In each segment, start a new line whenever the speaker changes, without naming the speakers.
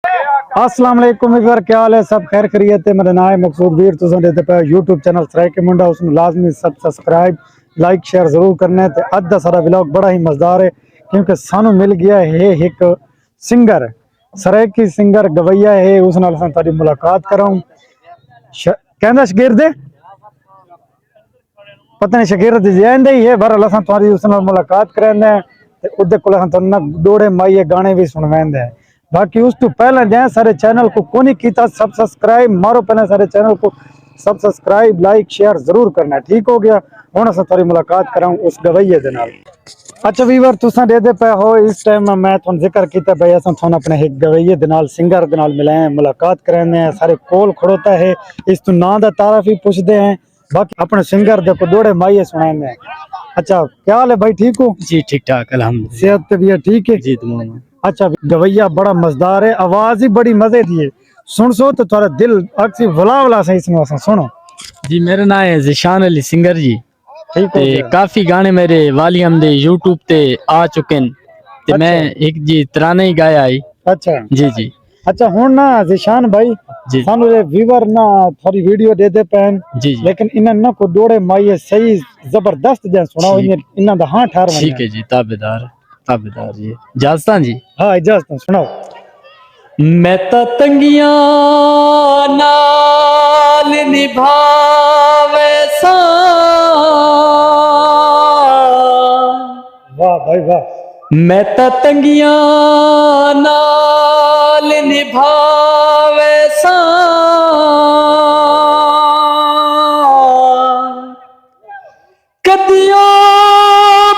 अस्सलाम वालेकुम वीर, क्या हाल है? सब खैर खैरियत है? मेरा नाम है मकसूद वीर। तुम देखते पे यूट्यूब चैनल सराइके मुंडा, उसमें लाजमी सब सब्सक्राइब लाइक शेयर जरूर करना है। ते अद्धा सारा व्लॉग बड़ा ही मजेदार है क्योंकि सानू मिल गया है एक सिंगर, सराइकी सिंगर गवैया है। उस नाल असां तारी मुलाकात कराऊं। कहंदा शगिर्द पता नहीं शगिर्द जैंदे ही है, बहरहाल असां तारी उस नाल मुलाकात करांदे हैं ते उदे कोल असां तां डोड़े माइए गाने भी सुनवांदे हैं। बाकी उस तो पहले जै सारे चैनल को कोनी कीता सब सब्सक्राइब मारो, पहले सारे चैनल को सब सब्सक्राइब लाइक शेयर जरूर करना। ठीक हो गया? हुण असां थोड़ी मुलाकात कराऊं उस गवैये दे नाल। अच्छा वीवर, तुसां देदे पे हो इस टाइम मैं तुहानू जिक्र कीता भाई असां तुहानू अपने एक गवैये दे नाल सिंगर दे नाल मिलाए, मुलाकात कराने हैं। सारे कोल खड़ोता है, इस तो नां दा तारफ ही पूछदे हैं, बाकी अपने सिंगर दे को दोड़े माइए सुनाएंगे हैं। अच्छा क्या हाल है भाई, ठीक हो?
जी ठीक ठाक अल्हम्दुलिल्लाह।
सेहत तबीयत ठीक है
जी तुम?
अच्छा गवैया बड़ा मजेदार है, आवाज ही बड़ी मजे दी है। सुन सो तो थोड़ा दिल अक्सी वला वला से इसमें सुनो।
जी मेरा नाम है ज़िशान अली सिंगर जी।
ठीक हो गया?
काफी गाने मेरे वॉल्यूम दे यूट्यूब ते आ चुके हैं ते मैं एक जी तराने ही गाया आई।
अच्छा
जी जी
अच्छा हुन ना ज़िशान भाई
जी
सानू ये व्यूअर ना थोड़ी वीडियो दे दे पैन
जी जी
लेकिन इन्हें ना को दोड़े माइए सही जबरदस्त जै सुनाओ, इन्हें दा हां ठार
ठीक है जी। ताबेदार ताबेदार जी जास्ता जी।
हाँ इजाजत सुनाओ।
मैं तो तंगियां नाल निभावे सा,
वाह भाई वाह।
मैं तो तंगियां नाल निभावे सा, कदियों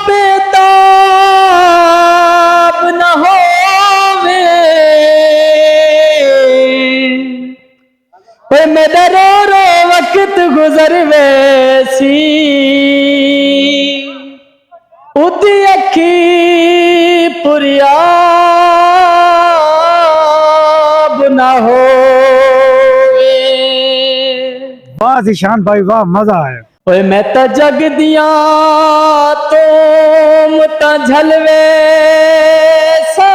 बेताब न होवे, ओए मेरा रो रो वक्त गुजर वैसी, उदी अखी पुरियाब न होवे।
वाह ज़िशान भाई वाह, मजा आया।
ओए मैं तो जग दिया तुम तो झलवे सा,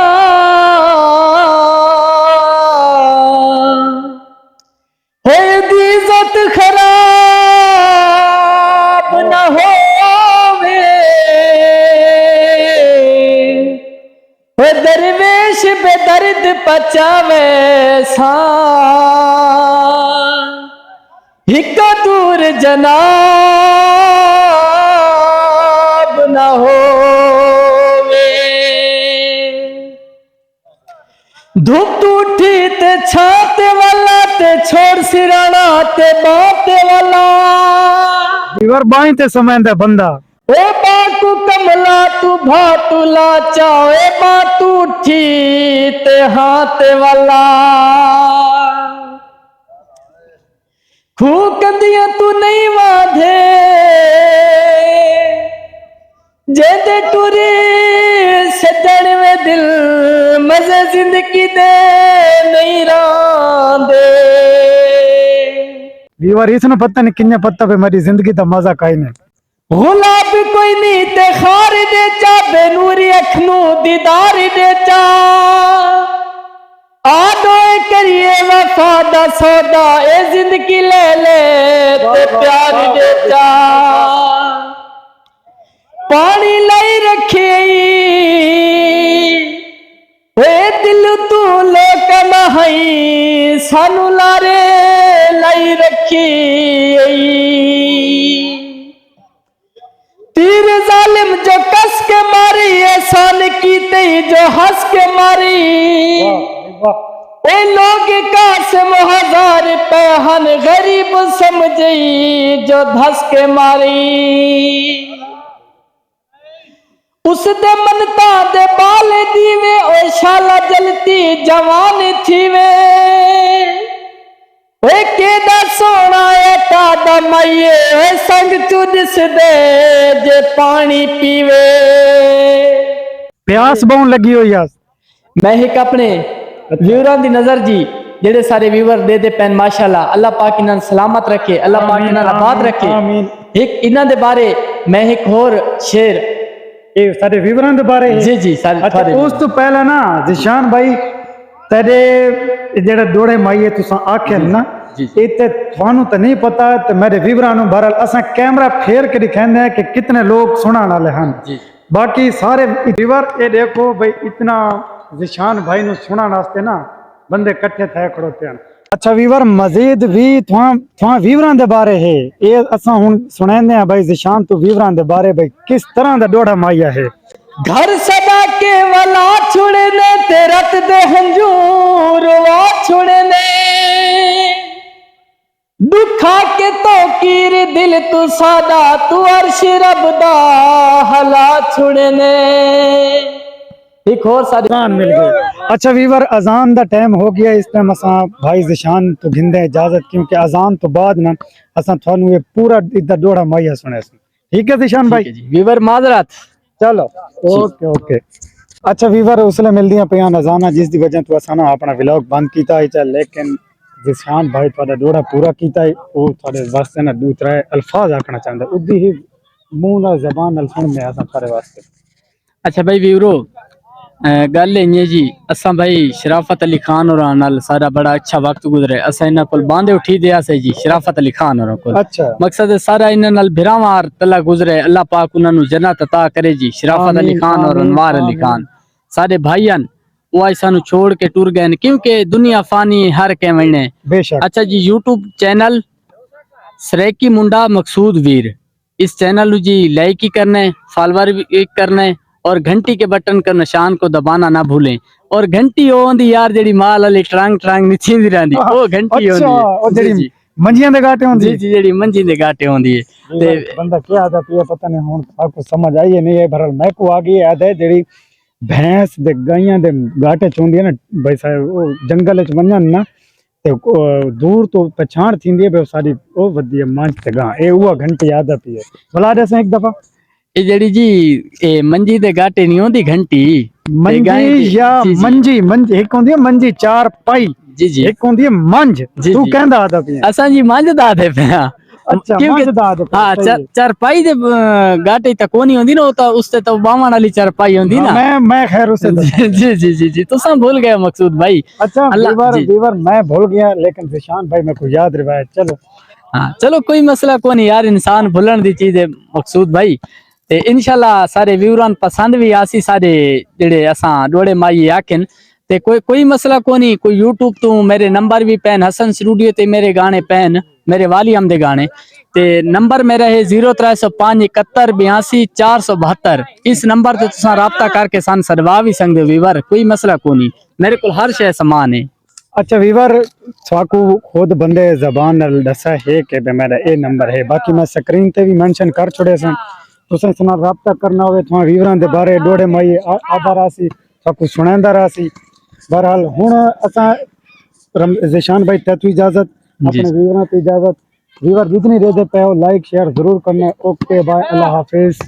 होए दी इज्जत खराब न होवे, ओए दरवेश बेदर्द पचावे सा, एक दूर जनाब न होवे। धूप उठी ते छाते वाला ते छोड़ सिराना ते बाते वाला,
व्यूअर बाई ते समय दे बंदा
ओ बातू कमला तू भातू लाचा, ए बातू उठी ते हाथे वाला, खूक दिया तू नहीं वाधे जेदे टूरी सजन में दिल मजे जिंदगी दे नहीं रांदे।
व्यूअर इसने पता नहीं किन्ने पता पे मेरी जिंदगी दा मजा काई ने।
गुलाब कोई नहीं ते खार दे चा, बेनूरी अखनू दीदार दे चा, आदोए करिए वफा दा सौदा, ए जिंदगी ले ले ते प्यार दे चा, पानी लाई रखे वे दिल तू लोक नहाई, सानू लारे लाई रखी तीर जालिम जो कस के मारी, एहसान कीते जो हंस के मारी, ए लोग कासम हजार पहन गरीब समझी जो धस के मारी, उस दे मनता दे बाल दीवे, ओ शाला जलती जवान थीवे, ओए केदा सोना है तादा माइये, ओए संग तू दिस दे जे पानी पीवे।
प्यास बहुत लगी हो यार।
मैं एक अपने व्यूअरां दी नजर जी जेडे सारे व्यूअर दे पैन माशाल्लाह, अल्लाह पाक इन्हां सलामत रखे, अल्लाह पाक इन्हां आबाद रखे। एक इन्हां दे बारे मैं एक और शेर
ये सारे विवरण दे बारे
जी जी सारे
अच्छा, उस तो पहले ना ज़िशान भाई तेरे जेड़ा दोड़े माइये तुसा आखे ना
जी।
इते थानू तो नहीं पता ते मेरे व्यूअरां नु बहरहाल असा कैमरा फेर के दिखांदे हैं कि कितने लोग सुनाने वाले हैं।
जी।
बाकी सारे व्यूअर ये देखो भाई इतना जिशान भाई नु सुनाने वास्ते ना बंदे इकट्ठे थे खड़ोते हैं। अच्छा व्यूअर मजीद भी थवा व्यूअरां दे बारे है ये असा हुन सुनांदे हैं भाई जिशान तो व्यूअरां दे बारे भाई किस तरह दा डोड़ा माइया है।
घर सदा के वाला छुड़ने ते रत दे हंजूर वा छुड़ने दुखा के तो कीर दिल तू सादा तू अर्श रब दा हला छुड़ने। एक और सारी
अजान मिल गई। अच्छा वीवर अजान दा टाइम हो गया इस टाइम असा भाई जिशान तो गिंदे इजाजत क्योंकि अजान तो बाद ना असा थानू ये पूरा इधर डोड़ा माइया सुने ठीक है जिशान भाई।
जी वीवर माजरत
चलो ओके ओके। अच्छा वीवर उसले मिल दियां पियां अजाना जिस दी वजह तो असा ना अपना व्लॉग बंद कीता है चल लेकिन जिशान भाई थोड़ा डोड़ा पूरा कीता है वो थोड़े वास्ते ना दो त्रै अल्फाज आखना चाहंदा उदी ही मुंह ना जबान नाल सुन में असा थारे वास्ते।
अच्छा भाई वीरो गल इं जी असा भाई शराफत अली खान और नाल सारा बड़ा अच्छा वक्त गुजरे असा इन्हां कोल बांधे उठी दिया से जी शराफत अली खान और कोल
अच्छा
मकसद है सारा इन्हां नाल भिरावार तला गुजरे अल्लाह पाक उन्हां नु जन्नत अता करे जी शराफत अली खान और अनवार अली खान सारे भाईयान वो ऐसा नु छोड़ के टुर गए क्योंकि दुनिया फानी हर के वने।
बेशक।
अच्छा जी यूट्यूब चैनल सरेकी मुंडा मकसूद वीर इस चैनल नु जी लाइक ही करना है फॉलोअर भी करना है और घंटी के बटन का निशान को दबाना ना भूलें और घंटी होंदी यार जेडी माल वाली ट्रंग ट्रंग नीचे दी रहंदी वो घंटी होंदी
अच्छा ओ जेडी मंजियां दे गाटे होंदी
जी जी जेडी मंजी दे गाटे होंदी है ते
बंदा क्या आता पिया पता नहीं हुन आपको समझ आई है नहीं है भरल मैं को आ गई याद है जेडी भैंस दे गाइयां दे गाटे चोंदी है ना भाई साहब वो जंगल च वन्नन ना ते दूर तो पहचान थींदी है बे साडी ओ वदी मंज ते गा ए वो घंटी याद पई है भला दे एक दफा
ये जेडी जी ए मंजी दे गाटे नहीं होंदी घंटी
मंजी या मंजी मंजी एक होंदी है मंजी चार पाई
जी जी
एक होंदी है मंज तू कहंदा आदा पिया
असा जी मंज दा दे पिया
अच्छा
क्योंकि
मंज दा दे
हां चारपाई दे गाटे तक कोनी होंदी ना तो उसते तो बावण वाली चारपाई होंदी ना
मैं खैर उसे
जी जी जी जी तो सब भूल गए मकसूद भाई।
अच्छा दीवार मैं भूल गया लेकिन जिशान भाई मेरे को याद रिवायत चलो
हाँ चलो कोई मसला कोनी यार इंसान भूलन दी चीज है मकसूद भाई ते इंशाल्लाह सारे व्यूअरां पसंद भी आसी सारे जेड़े असा डोड़े माई आखन ते कोई मसला कोनी कोई यूट्यूब तो मेरे नंबर भी पैन हसन स्टूडियो ते मेरे गाने पैन मेरे वालियम दे गाने ते नंबर मेरा है 0305 71 82 472 इस नंबर ते तुसा राब्ता करके सन सदवा भी सकदे वीवर कोई मसला कोनी मेरे को हर शय समान है।
अच्छा वीवर स्वाकू खुद बंदे जबान नाल दसा है कि मेरा ए नंबर है बाकी मैं स्क्रीन ते भी मेंशन कर छोड़े सन तुसा इस नाल राब्ता करना होवे तो व्यूअरां दे बारे डोड़े माई आदा रासी स्वाकू सुनांदा रासी बहरहाल हुन असा जिशान भाई तेतु इजाजत अपने व्यूअरां ते इजाजत व्यूअर जितनी रेदे पे लाइक शेयर जरूर करना ओके बाय अल्लाह हाफिज।